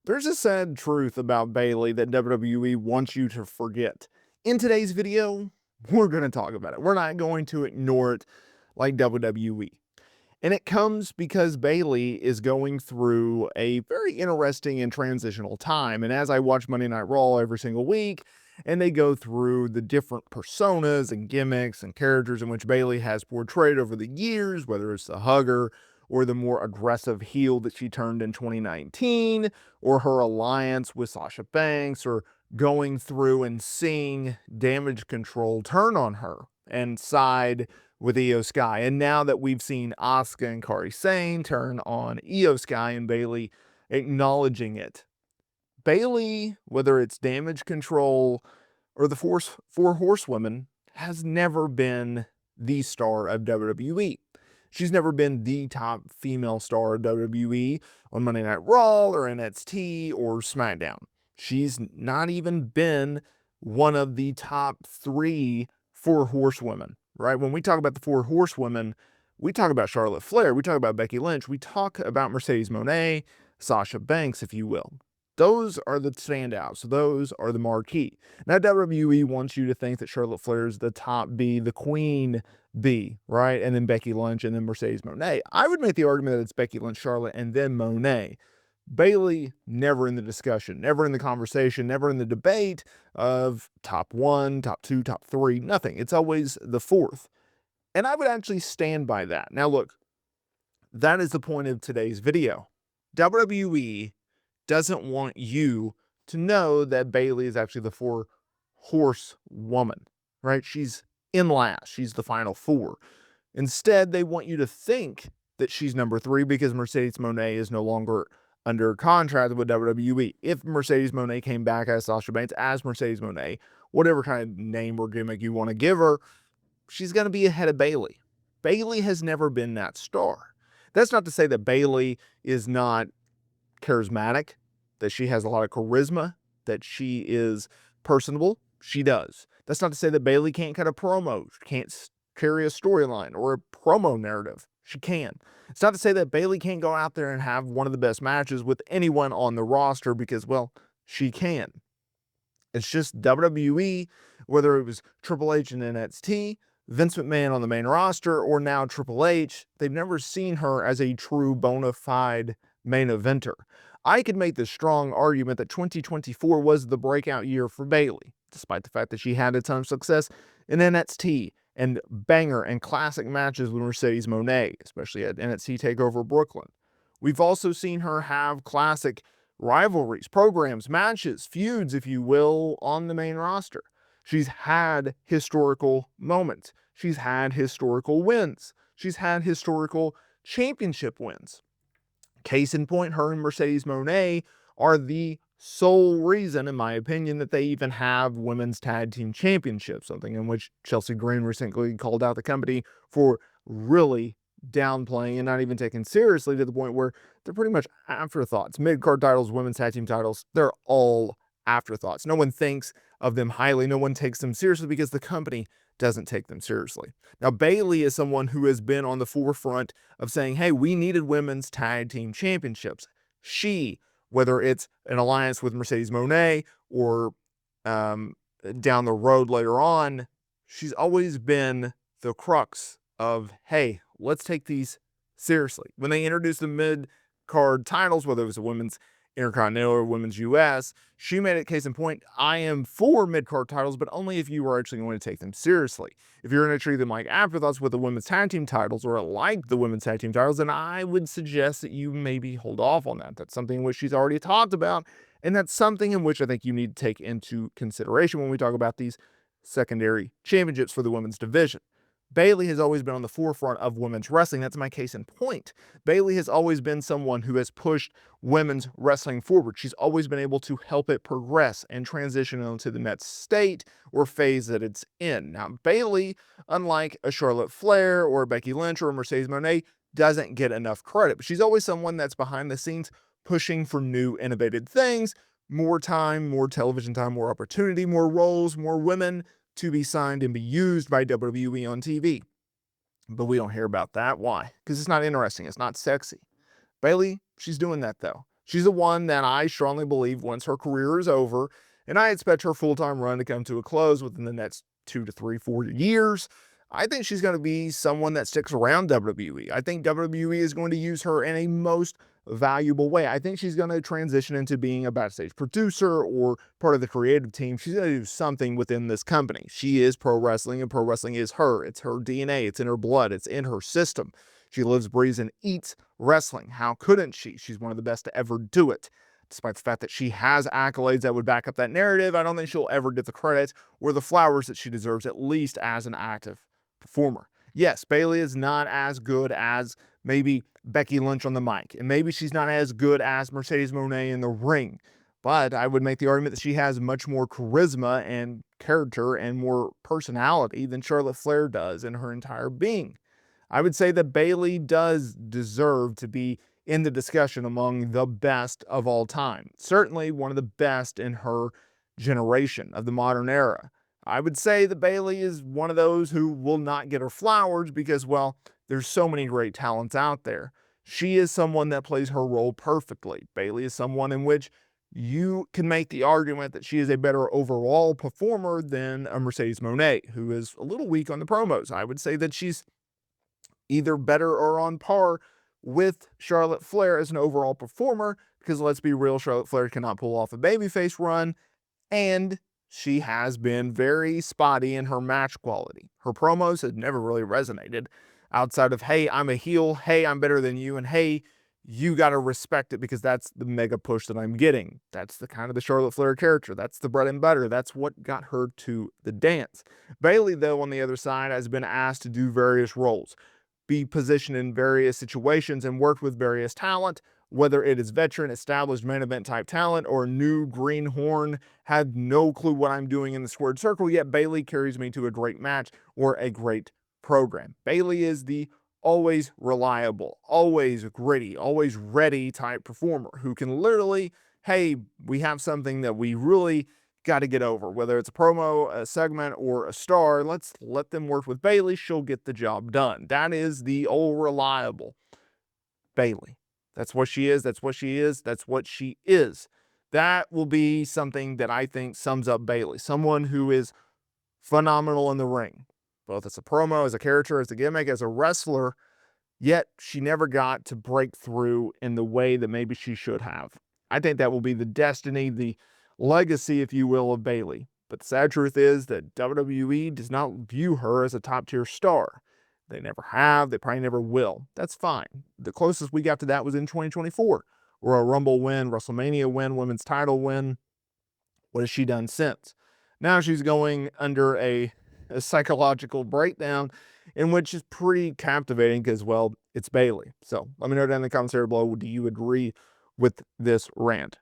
There's a sad truth about Bayley that WWE wants you to forget. In today's video, we're going to talk about it. We're not going to ignore it like WWE. And it comes because Bayley is going through a very interesting and transitional time. And as I watch Monday Night Raw every single week, and they go through the different personas and gimmicks and characters in which Bayley has portrayed over the years, whether it's the hugger or the more aggressive heel that she turned in 2019, or her alliance with Sasha Banks, or going through and seeing Damage Control turn on her and side with Io Sky. And now that we've seen Asuka and Kairi Sane turn on Io Sky and Bayley acknowledging it, Bayley, whether it's Damage Control or the Four Horsewomen, has never been the star of WWE. She's never been the top female star of WWE on Monday Night Raw or NXT or SmackDown. She's not even been one of the top 3 Four Horsewomen, right? When we talk about the Four Horsewomen, we talk about Charlotte Flair, we talk about Becky Lynch, we talk about Mercedes Moné, Sasha Banks, if you will. Those are the standouts. Those are the marquee. Now, WWE wants you to think that Charlotte Flair is the top B, the queen B, right? And then Becky Lynch and then Mercedes Moné. I would make the argument that it's Becky Lynch, Charlotte, and then Moné. Bayley, never in the discussion, never in the conversation, never in the debate of top 1, top 2, top 3, nothing. It's always the 4th. And I would actually stand by that. Now, look, that is the point of today's video. WWE doesn't want you to know that Bayley is actually the 4 horsewoman, right? She's in last. She's the final 4. Instead, they want you to think that she's number 3 because Mercedes Moné is no longer under contract with WWE. If Mercedes Moné came back as Sasha Banks, as Mercedes Moné, whatever kind of name or gimmick you want to give her, she's going to be ahead of Bayley. Bayley has never been that star. That's not to say that Bayley is not charismatic, that she has a lot of charisma, that she is personable. She does. That's not to say that Bayley can't cut a promo, can't carry a storyline or a promo narrative. She can. It's not to say that Bayley can't go out there and have one of the best matches with anyone on the roster because, well, she can. It's just WWE, whether it was Triple H and NXT, Vince McMahon on the main roster, or now Triple H, they've never seen her as a true bona fide main eventer. I could make the strong argument that 2024 was the breakout year for Bayley, despite the fact that she had a ton of success in NXT and banger and classic matches with Mercedes Moné, especially at NXT TakeOver Brooklyn. We've also seen her have classic rivalries, programs, matches, feuds, if you will, on the main roster. She's had historical moments. She's had historical wins. She's had historical championship wins. Case in point, her and Mercedes Moné are the sole reason, in my opinion, that they even have women's tag team championships, something in which Chelsea Green recently called out the company for really downplaying and not even taking seriously, to the point where they're pretty much afterthoughts. Mid-card titles, women's tag team titles, they're all afterthoughts. No one thinks of them highly. No one takes them seriously because the company doesn't take them seriously. Now, Bayley is someone who has been on the forefront of saying, hey, we needed women's tag team championships. She, whether it's an alliance with Mercedes Moné or down the road later on, she's always been the crux of, hey, let's take these seriously. When they introduced the mid-card titles, whether it was a women's Intercontinental or Women's US, she made it case in point, I am for mid-card titles, but only if you are actually going to take them seriously. If you're going to treat them like afterthoughts with the women's tag team titles, or like the women's tag team titles, then I would suggest that you maybe hold off on that. That's something which she's already talked about, and that's something in which I think you need to take into consideration when we talk about these secondary championships for the women's division. Bayley has always been on the forefront of women's wrestling. That's my case in point. Bayley has always been someone who has pushed women's wrestling forward. She's always been able to help it progress and transition into the next state or phase that it's in. Now, Bayley, unlike a Charlotte Flair or a Becky Lynch or a Mercedes Moné, doesn't get enough credit. But she's always someone that's behind the scenes pushing for new, innovative things, more time, more television time, more opportunity, more roles, more women to be signed and be used by WWE on TV. But we don't hear about that. Why? Because it's not interesting. It's not sexy. Bayley, she's doing that though. She's the one that I strongly believe once her career is over, and I expect her full-time run to come to a close within the next 2 to 3, 4 years. I think she's going to be someone that sticks around WWE. I think WWE is going to use her in a most valuable way. I think she's going to transition into being a backstage producer or part of the creative team. She's going to do something within this company. She is pro wrestling, and pro wrestling is her. It's her DNA. It's in her blood. It's in her system. She lives, breathes, and eats wrestling. How couldn't she? She's one of the best to ever do it. Despite the fact that she has accolades that would back up that narrative, I don't think she'll ever get the credit or the flowers that she deserves, at least as an active performer. Yes, Bayley is not as good as maybe Becky Lynch on the mic, and maybe she's not as good as Mercedes Moné in the ring, but I would make the argument that she has much more charisma and character and more personality than Charlotte Flair does in her entire being. I would say that Bayley does deserve to be in the discussion among the best of all time. Certainly one of the best in her generation of the modern era. I would say that Bayley is one of those who will not get her flowers because, well, there's so many great talents out there. She is someone that plays her role perfectly. Bayley is someone in which you can make the argument that she is a better overall performer than a Mercedes Moné, who is a little weak on the promos. I would say that she's either better or on par with Charlotte Flair as an overall performer, because let's be real, Charlotte Flair cannot pull off a babyface run, and she has been very spotty in her match quality. Her promos have never really resonated outside of, hey, I'm a heel, hey, I'm better than you, and hey, you got to respect it because that's the mega push that I'm getting. That's the kind of the Charlotte Flair character. That's the bread and butter. That's what got her to the dance. Bayley, though, on the other side, has been asked to do various roles, be positioned in various situations, and worked with various talent, whether it is veteran, established main event type talent, or new greenhorn, had no clue what I'm doing in the squared circle, yet Bayley carries me to a great match or a great program. Bayley is the always reliable, always gritty, always ready type performer who can literally, hey, we have something that we really got to get over, whether it's a promo, a segment, or a star. Let's let them work with Bayley. She'll get the job done. That is the old reliable Bayley. That's what she is. That's what she is. That's what she is. That will be something that I think sums up Bayley. Someone who is phenomenal in the ring, both as a promo, as a character, as a gimmick, as a wrestler, yet she never got to break through in the way that maybe she should have. I think that will be the destiny, the legacy, if you will, of Bayley. But the sad truth is that WWE does not view her as a top-tier star. They never have. They probably never will. That's fine. The closest we got to that was in 2024, or a Rumble win, WrestleMania win, women's title win. What has she done since? Now she's going under a psychological breakdown, in which is pretty captivating because, well, it's Bayley. So let me know down in the comments area below, do you agree with this rant?